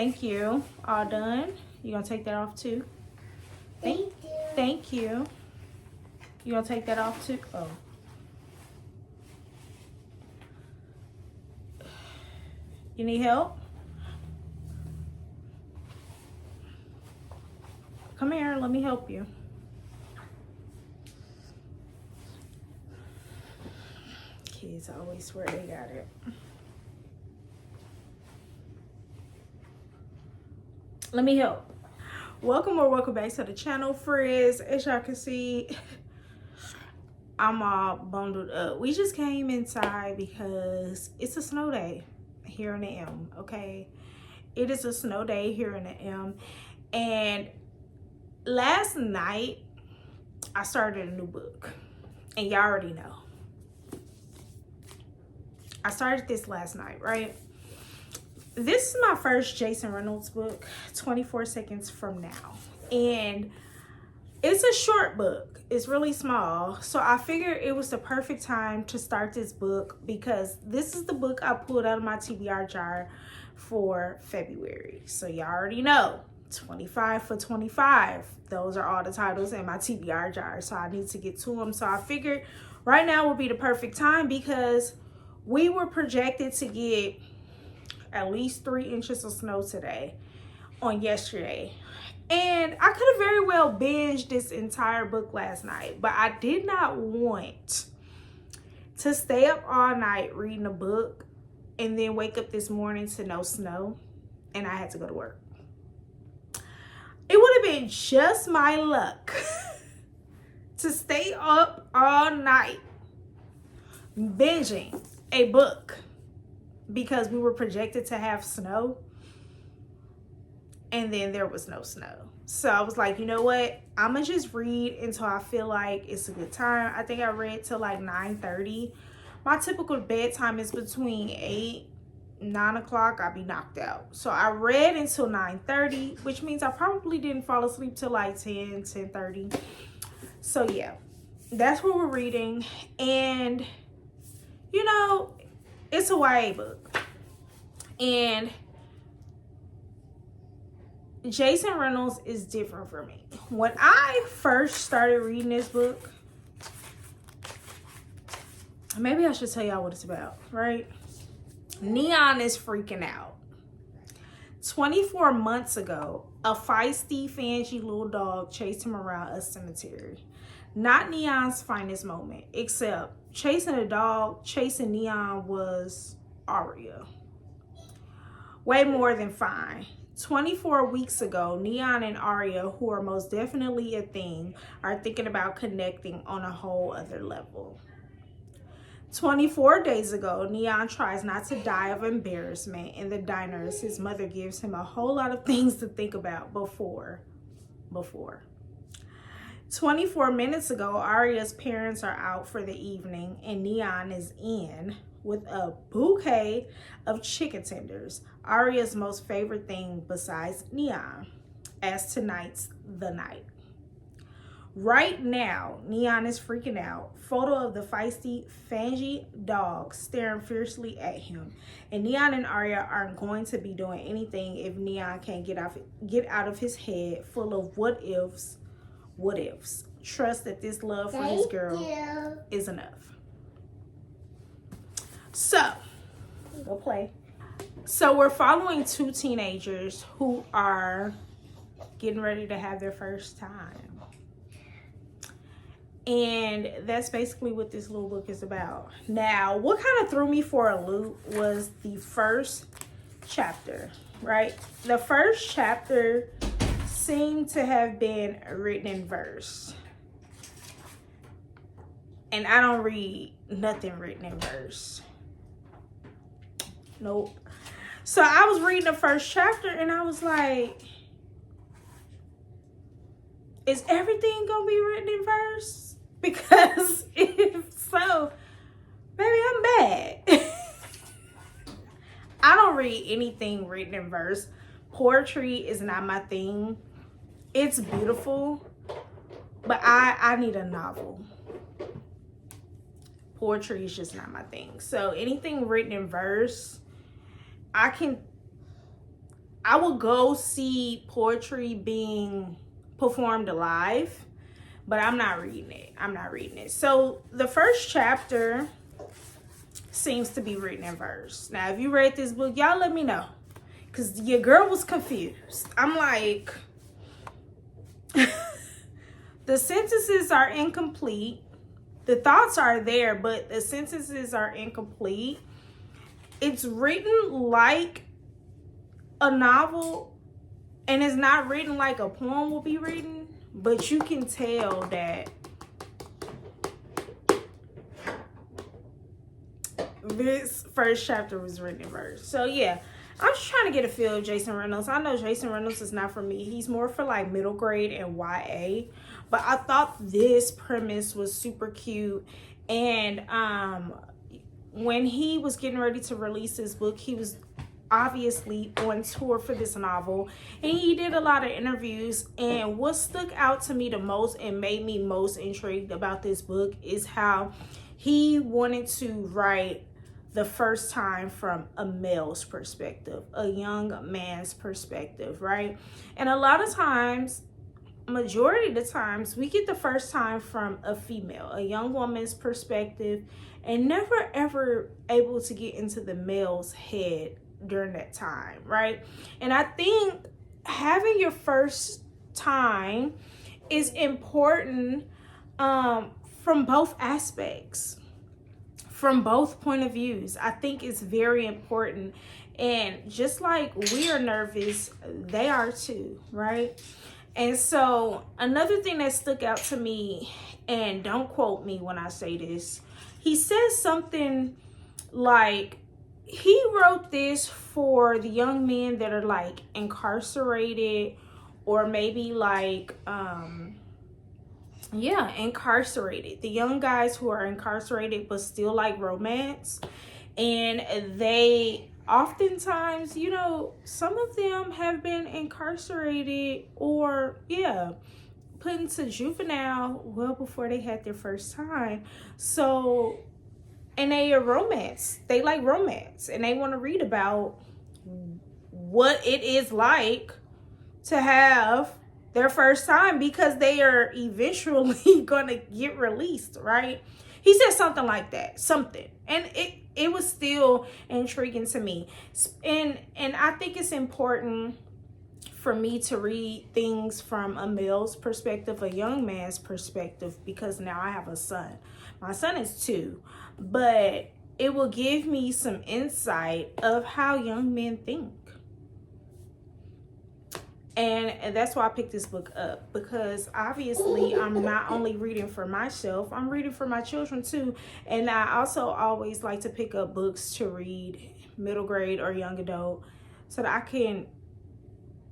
Thank you. All done. You gonna take that off too? Thank you. Thank you. You gonna take that off too? Oh. You need help? Come here, let me help you. Kids always swear they got it. Let me help. Welcome back to the channel, friends. As y'all can see, I'm all bundled up. We just came inside because it's a snow day here in the M, okay? It is a snow day here in the M. And last night, I started a new book. And y'all already know. I started this last night, right? This is my first Jason Reynolds book, 24 Seconds From Now. And it's a short book. It's really small. So I figured it was the perfect time to start this book because this is the book I pulled out of my TBR jar for February. So y'all already know, 25 for 25. Those are all the titles in my TBR jar. So I need to get to them. So I figured right now would be the perfect time because we were projected to get at least 3 inches of snow today on yesterday. And I could have very well binged this entire book last night, but I did not want to stay up all night reading a book and then wake up this morning to no snow and I had to go to work. It would have been just my luck to stay up all night binging a book because we were projected to have snow and then there was no snow. So I was like, you know what? I'm gonna just read until I feel like it's a good time. I think I read till like 9:30. My typical bedtime is between 8, 9 o'clock. I'll be knocked out. So I read until 9:30, which means I probably didn't fall asleep till like 10, 10:30. So yeah, that's what we're reading. And you know, it's a YA book. And Jason Reynolds is different for me. When I first started reading this book, maybe I should tell y'all what it's about, right? Neon is freaking out. 24 months ago, a feisty, fancy little dog chased him around a cemetery. Not Neon's finest moment, except chasing a dog, chasing Neon was Aria. Way more than fine. 24 weeks ago, Neon and Aria, who are most definitely a thing, are thinking about connecting on a whole other level. 24 days ago, Neon tries not to die of embarrassment in the diner as his mother gives him a whole lot of things to think about before. 24 minutes ago, Aria's parents are out for the evening and Neon is in with a bouquet of chicken tenders, Aria's most favorite thing besides Neon, as tonight's the night. Right now, Neon is freaking out. Photo of the feisty, fangy dog staring fiercely at him. And Neon and Aria aren't going to be doing anything if Neon can't get out of his head full of what ifs. Trust that this love for his girl is enough. So, go play. So we're following 2 teenagers who are getting ready to have their first time. And that's basically what this little book is about. Now, what kind of threw me for a loop was the first chapter, right? The first chapter seemed to have been written in verse. And I don't read nothing written in verse. Nope. So I was reading the first chapter and I was like, is everything gonna be written in verse? Because if so, baby, I'm bad. I don't read anything written in verse. Poetry is not my thing. It's beautiful, but I need a novel. Poetry is just not my thing. So anything written in verse, I can I would go see poetry being performed live, but I'm not reading it. I'm not reading it. So the first chapter seems to be written in verse. Now, if you read this book, y'all let me know, because your girl was confused. I'm like, the sentences are incomplete. The thoughts are there, but the sentences are incomplete. It's written like a novel, and it's not written like a poem will be written, but you can tell that this first chapter was written in verse. So yeah, I'm just trying to get a feel of Jason Reynolds. I know Jason Reynolds is not for me. He's more for like middle grade and YA. But I thought this premise was super cute. And when he was getting ready to release this book, he was obviously on tour for this novel, and he did a lot of interviews. And what stuck out to me the most and made me most intrigued about this book is how he wanted to write the first time from a male's perspective, a young man's perspective, right? And a lot of times, majority of the times, we get the first time from a female, a young woman's perspective, and never ever able to get into the male's head during that time, right? And I think having your first time is important from both aspects, from both point of views. I think it's very important. And just like we are nervous, they are too, right? And so another thing that stuck out to me, and don't quote me when I say this, he says something like, he wrote this for the young men that are like incarcerated, or maybe like incarcerated, the young guys who are incarcerated but still like romance. And they oftentimes, you know, some of them have been incarcerated or put into juvenile well before they had their first time. So, and they are romance, they like romance, and they want to read about what it is like to have their first time, because they are eventually gonna get released, right? He said something like that, and it was still intriguing to me. And I think it's important for me to read things from a male's perspective, a young man's perspective, because now I have a son. My son is 2, but it will give me some insight of how young men think. And that's why I picked this book up, because obviously I'm not only reading for myself, I'm reading for my children too. And I also always like to pick up books to read middle grade or young adult, so that I can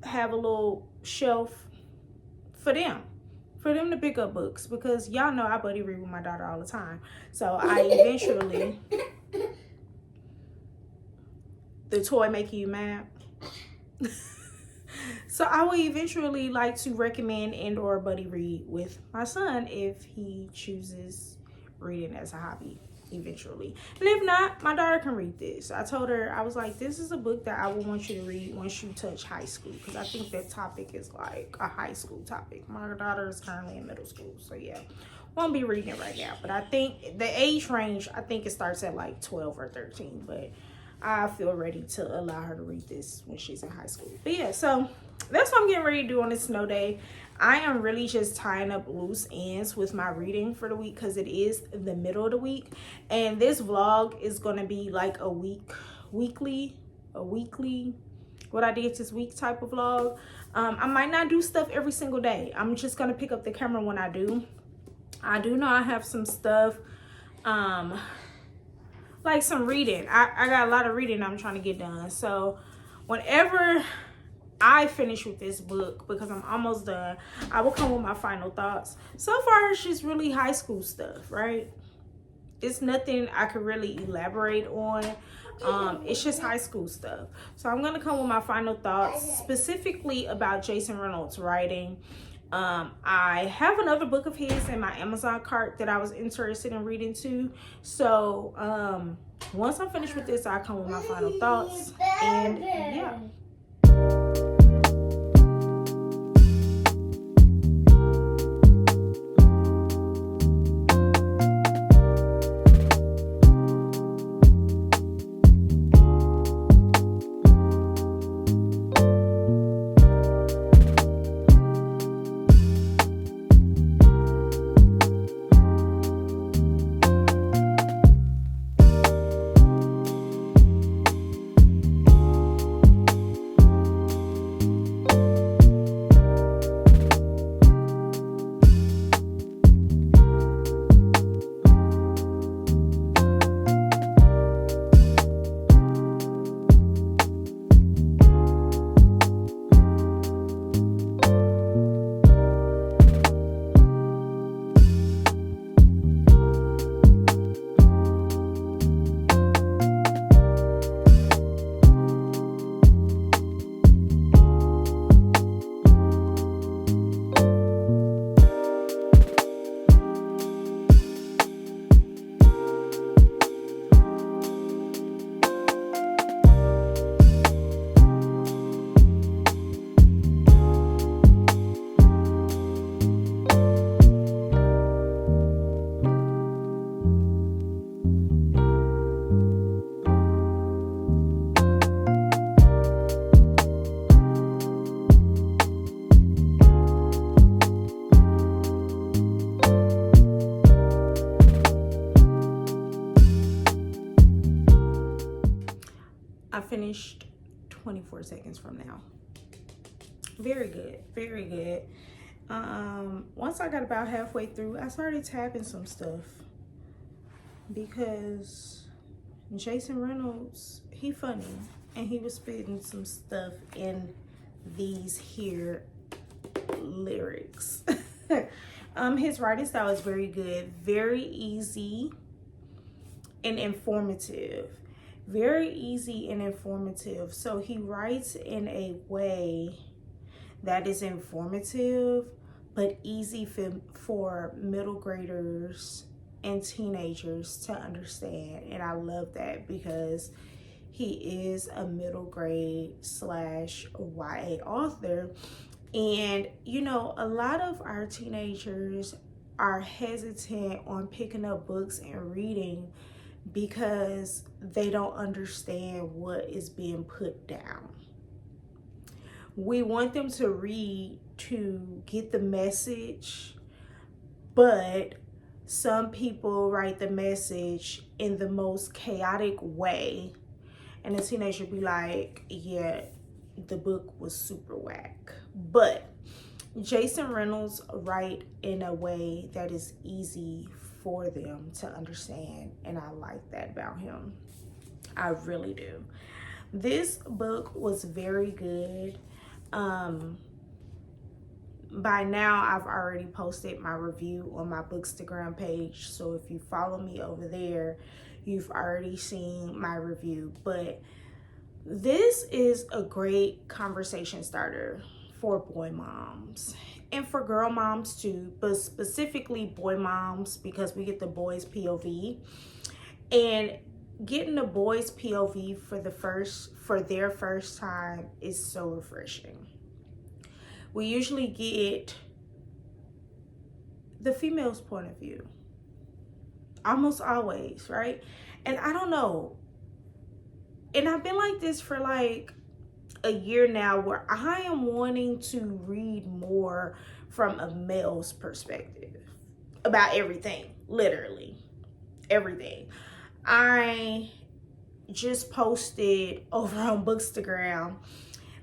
have a little shelf for them to pick up books, because y'all know I buddy read with my daughter all the time. So I eventually, the toy making you mad? So I will eventually like to recommend and or buddy read with my son if he chooses reading as a hobby eventually. And if not, my daughter can read this. I told her, I was like, this is a book that I would want you to read once you touch high school, because I think that topic is like a high school topic. My daughter is currently in middle school, so yeah, won't be reading it right now. But I think the age range, I think it starts at like 12 or 13, but I feel ready to allow her to read this when she's in high school. But yeah, so that's what I'm getting ready to do on this snow day. I am really just tying up loose ends with my reading for the week, because it is the middle of the week. And this vlog is going to be like a weekly what I did this week type of vlog. I might not do stuff every single day. I'm just going to pick up the camera when I do. I do know I have some stuff, like some reading. I got a lot of reading I'm trying to get done. So whenever I finish with this book, because I'm almost done, I will come with my final thoughts. So far, it's just really high school stuff, right? It's nothing I could really elaborate on. It's just high school stuff. So I'm going to come with my final thoughts, specifically about Jason Reynolds' writing. I have another book of his in my Amazon cart that I was interested in reading too. So once I'm finished with this, I'll come with my final thoughts. And yeah. I finished 24 seconds from now. Very good, very good. Once I got about halfway through, I started tapping some stuff because Jason Reynolds, he funny, and he was spitting some stuff in these here lyrics. His writing style is very good, very easy and informative. Very easy and informative. So he writes in a way that is informative but easy for middle graders and teenagers to understand. And I love that because he is a middle grade / YA author. And you know, a lot of our teenagers are hesitant on picking up books and reading because they don't understand what is being put down. We want them to read to get the message, but some people write the message in the most chaotic way, and the teenager be like, yeah, the book was super whack. But Jason Reynolds write in a way that is easy for them to understand, and I like that about him. I really do. This book was very good. By now I've already posted my review on my Bookstagram page, so if you follow me over there, you've already seen my review. But this is a great conversation starter for boy moms and for girl moms too, but specifically boy moms because we get the boys POV, and getting the boys POV for their first time is so refreshing. We usually get the female's point of view almost always, right? And I don't know, and I've been like this for like a year now, where I am wanting to read more from a male's perspective about everything, literally everything. I just posted over on Bookstagram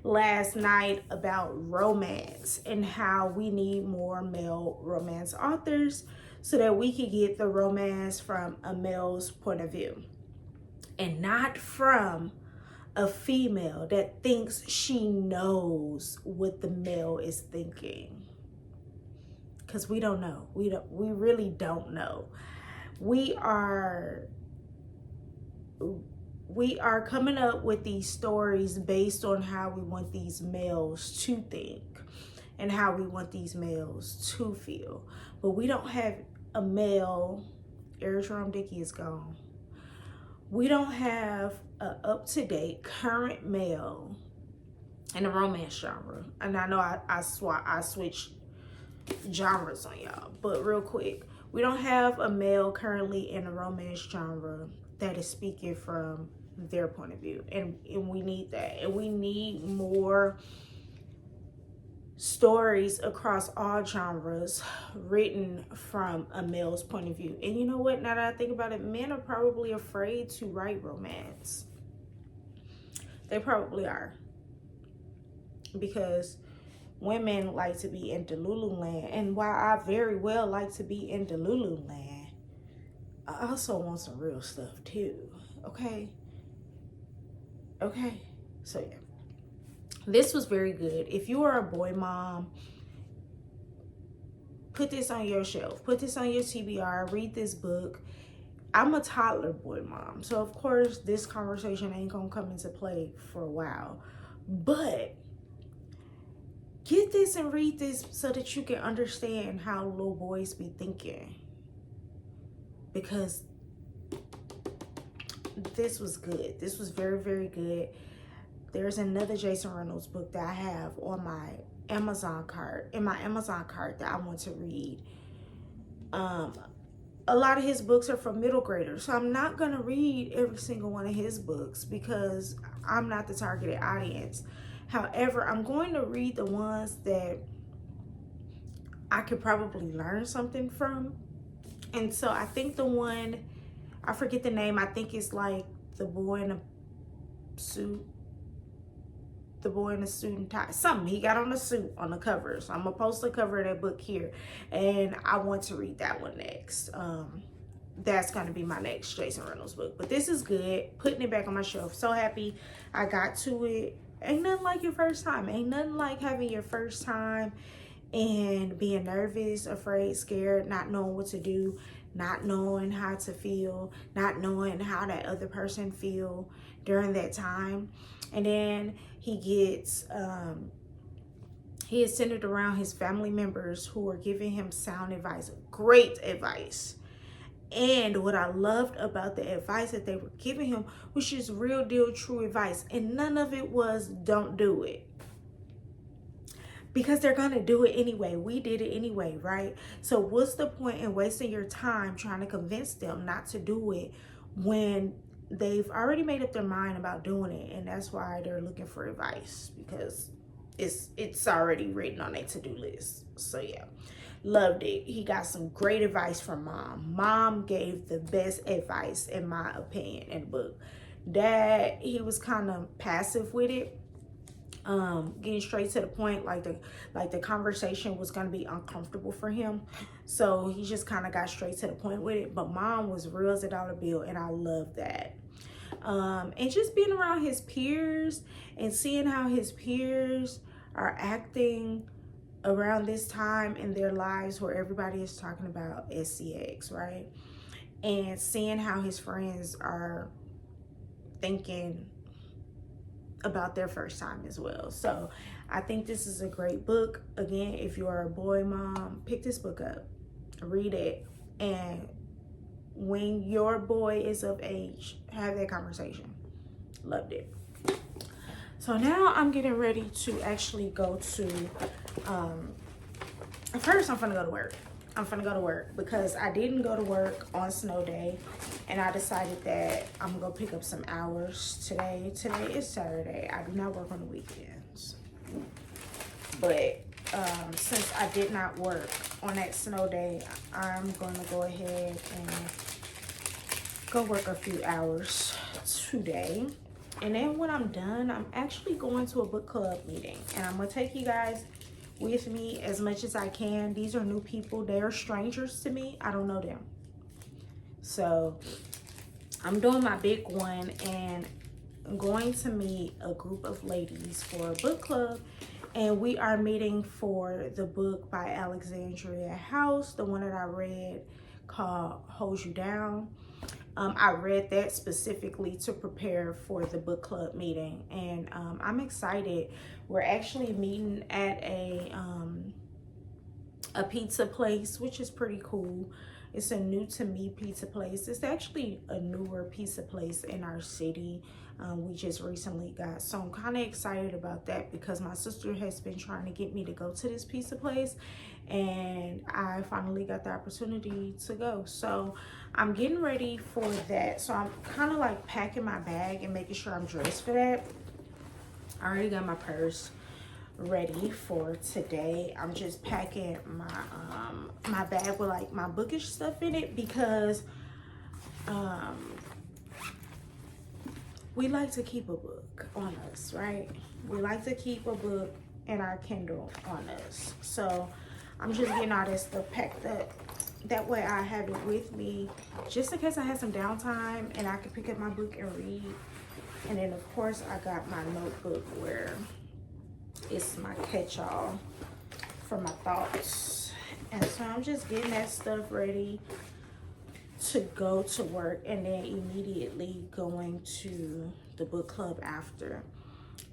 last night about romance and how we need more male romance authors so that we can get the romance from a male's point of view and not from a female that thinks she knows what the male is thinking, because we don't know. We really don't know. We are coming up with these stories based on how we want these males to think and how we want these males to feel, but we don't have a male. Jerome Dickey is gone. We don't have an up-to-date current male in the romance genre. And I know I switched genres on y'all, but real quick, we don't have a male currently in the romance genre that is speaking from their point of view, and we need that. And we need more stories across all genres written from a male's point of view. And you know what, now that I think about it, men are probably afraid to write romance. They probably are, because women like to be in Delulu land, and while I very well like to be in Delulu land, I also want some real stuff too. Okay, so yeah, this was very good. If you are a boy mom, put this on your shelf, put this on your TBR, read this book. I'm a toddler boy mom, so of course this conversation ain't gonna come into play for a while, but get this and read this so that you can understand how little boys be thinking, because this was good. This was very, very good. There's another Jason Reynolds book that I have on my Amazon cart, that I want to read. A lot of his books are for middle graders, so I'm not gonna read every single one of his books because I'm not the targeted audience. However, I'm going to read the ones that I could probably learn something from. And so I think the one, I forget the name, I think it's like The Boy in a suit, the boy in a suit and tie, something. He got on a suit on the cover. So I'm gonna post the cover of that book here, and I want to read that one next. That's gonna be my next Jason Reynolds book. But this is good. Putting it back on my shelf. So happy I got to it. Ain't nothing like your first time. Ain't nothing like having your first time and being nervous, afraid, scared, not knowing what to do, not knowing how to feel, not knowing how that other person feel during that time. And then he is centered around his family members who are giving him sound advice, great advice. And what I loved about the advice that they were giving him was just real deal true advice, and none of it was don't do it, because they're gonna do it anyway. We did it anyway, right? So what's the point in wasting your time trying to convince them not to do it when they've already made up their mind about doing it? And that's why they're looking for advice, because it's already written on their to-do list. So yeah, loved it. He got some great advice from mom. Mom gave the best advice in my opinion in the book. Dad, he was kind of passive with it, getting straight to the point. Like the conversation was going to be uncomfortable for him, so he just kind of got straight to the point with it. But mom was real as a dollar bill, and I love that. And just being around his peers and seeing how his peers are acting around this time in their lives where everybody is talking about SCX, right? And seeing how his friends are thinking about their first time as well. So I think this is a great book. Again, if you are a boy mom, pick this book up, read it, and when your boy is of age, have that conversation. Loved it. So now I'm getting ready to actually go to first I'm gonna go to work. I'm gonna go to work because I didn't go to work on snow day, and I decided that I'm gonna go pick up some hours today. Today is Saturday. I do not work on the weekends, but since I did not work on that snow day, I'm gonna go ahead and go work a few hours today. And then when I'm done, I'm actually going to a book club meeting, and I'm gonna take you guys with me as much as I can. These are new people. They are strangers to me. I don't know them. So I'm doing my big one, and I'm going to meet a group of ladies for a book club, and we are meeting for the book by Alexandria House, the one that I read called Hold You Down. I read that specifically to prepare for the book club meeting, and I'm excited. We're actually meeting at a pizza place, which is pretty cool. It's a new to me pizza place. It's actually a newer pizza place in our city. We just recently got, so I'm kind of excited about that because my sister has been trying to get me to go to this pizza place, and I finally got the opportunity to go. So I'm getting ready for that. So I'm kind of like packing my bag and making sure I'm dressed for that. I already got my purse ready for today. I'm just packing my bag with like my bookish stuff in it, because we like to keep a book on us, right? We like to keep a book in our Kindle on us. So I'm just getting all that stuff packed up. That way I have it with me just in case I have some downtime and I can pick up my book and read. And then of course I got my notebook where it's my catch-all for my thoughts. And so I'm just getting that stuff ready to go to work, and then immediately going to the book club after.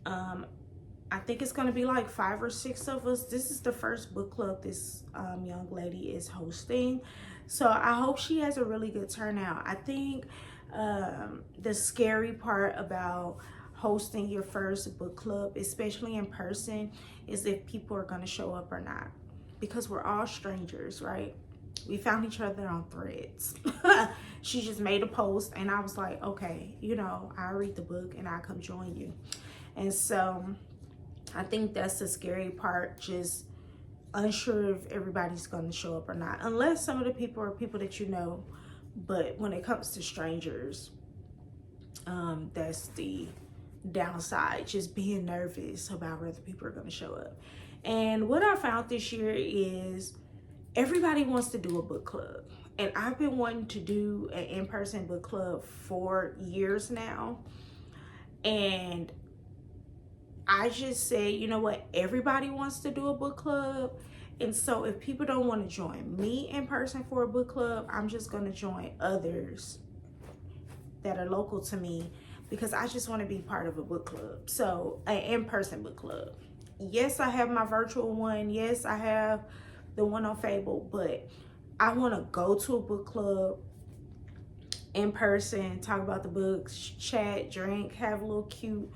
I think it's going to be like 5 or 6 of us. This is the first book club this young lady is hosting, so I hope she has a really good turnout. I think the scary part about hosting your first book club, especially in person, is if people are going to show up or not, because we're all strangers, right? We found each other on Threads. She just made a post, and I was like, okay, you know, I'll read the book and I'll come join you. And so I think that's the scary part, just unsure if everybody's going to show up or not, unless some of the people are people that you know. But when it comes to strangers, that's the downside, just being nervous about whether people are going to show up. And what I found this year is everybody wants to do a book club. And I've been wanting to do an in-person book club for years now. And I just said, you know what? Everybody wants to do a book club. And so if people don't want to join me in person for a book club, I'm just going to join others that are local to me, because I just want to be part of a book club. So an in-person book club. Yes, I have my virtual one. Yes, I have the one on Fable, but I want to go to a book club in person, talk about the books, chat, drink, have a little cute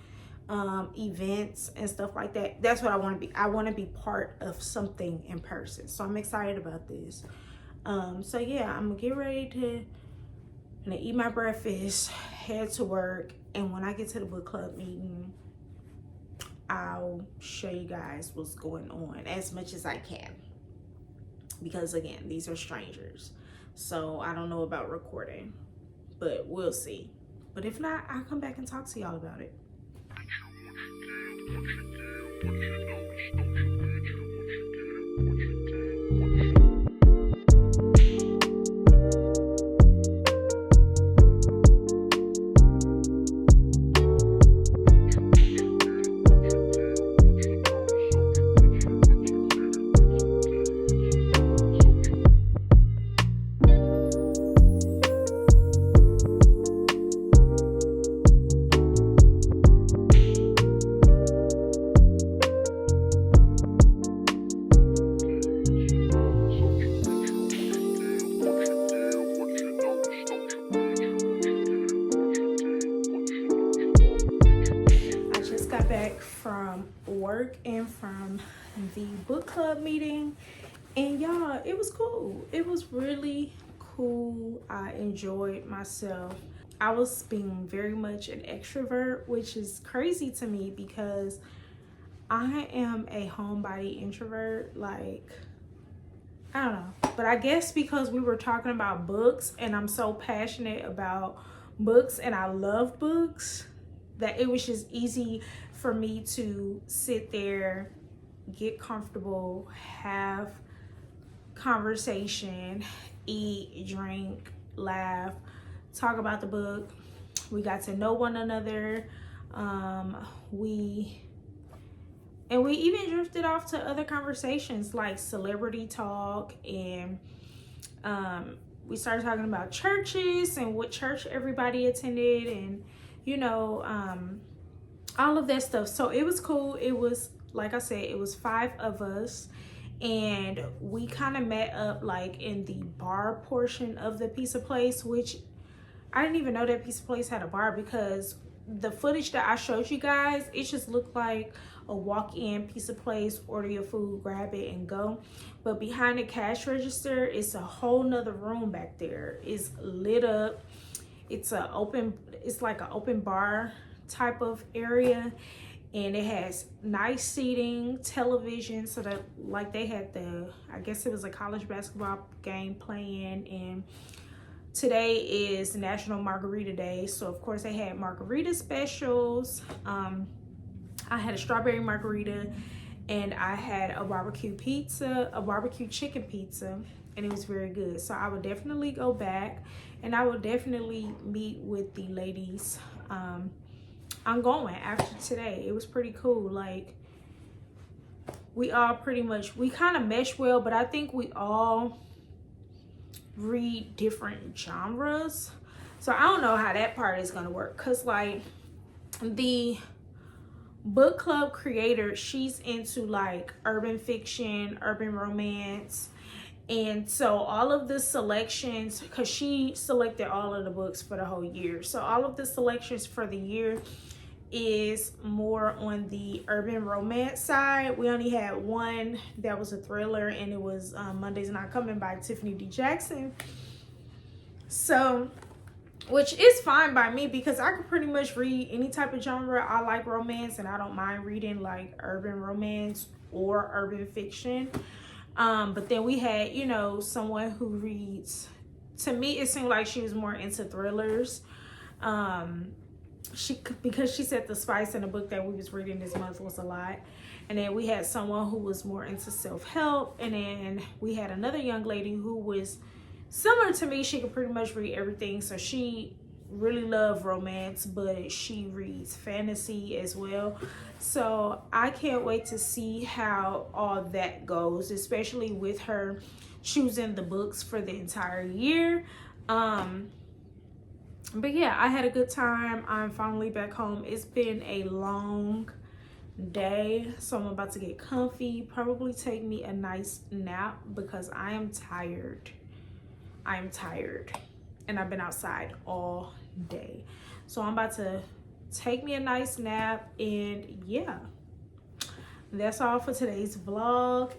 events and stuff like that. That's what I want to be. I want to be part of something in person. So I'm excited about this. So yeah, I'm gonna get ready to eat my breakfast, head to work, and when I get to the book club meeting, I'll show you guys what's going on as much as I can. Because again, these are strangers. So I don't know about recording, but we'll see. But if not, I'll come back and talk to y'all about it. From work and from the book club meeting, and y'all, it was cool. It was really cool. I enjoyed myself. I was being very much an extrovert, which is crazy to me because I am a homebody introvert. Like, I don't know, but I guess because we were talking about books and I'm so passionate about books and I love books, that it was just easy for me to sit there, get comfortable, have conversation, eat, drink, laugh, talk about the book. We got to know one another. We even drifted off to other conversations like celebrity talk, and we started talking about churches and what church everybody attended, and you know, all of that stuff. So it was cool. It was, like I said, it was 5 of us, and we kind of met up like in the bar portion of the pizza place, which I didn't even know that pizza place had a bar, because the footage that I showed you guys, it just looked like a walk-in pizza place, order your food, grab it and go. But behind the cash register, it's a whole nother room back there. It's lit up. It's like an open bar type of area, and it has nice seating, television, so that like they had I guess it was a college basketball game playing, and today is National Margarita Day, so of course they had margarita specials. I had a strawberry margarita, and I had a barbecue chicken pizza, and it was very good. So I would definitely go back, and I would definitely meet with the ladies ongoing after today. It was pretty cool. Like, we all we kind of mesh well, but I think we all read different genres. So I don't know how that part is gonna work, because like the book club creator, she's into like urban fiction, urban romance, and so all of the selections, because she selected all of the books for the whole year, so all of the selections for the year is more on the urban romance side. We only had one that was a thriller, and it was Monday's Not Coming by Tiffany D. Jackson. So, which is fine by me, because I could pretty much read any type of genre. I like romance, and I don't mind reading like urban romance or urban fiction. But then we had, you know, someone who reads, to me it seemed like she was more into thrillers. because she said the spice in the book that we was reading this month was a lot. And then we had someone who was more into self-help, and then we had another young lady who was similar to me. She could pretty much read everything, so she really loved romance, but she reads fantasy as well. So I can't wait to see how all that goes, especially with her choosing the books for the entire year. But yeah, I had a good time. I'm finally back home. It's been a long day, so I'm about to get comfy, probably take me a nice nap because I am tired. And I've been outside all day, so I'm about to take me a nice nap. And yeah, that's all for today's vlog.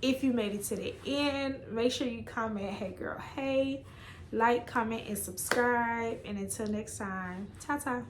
If you made it to the end, make sure you comment hey girl hey, like, comment, and subscribe. And until next time, ta-ta.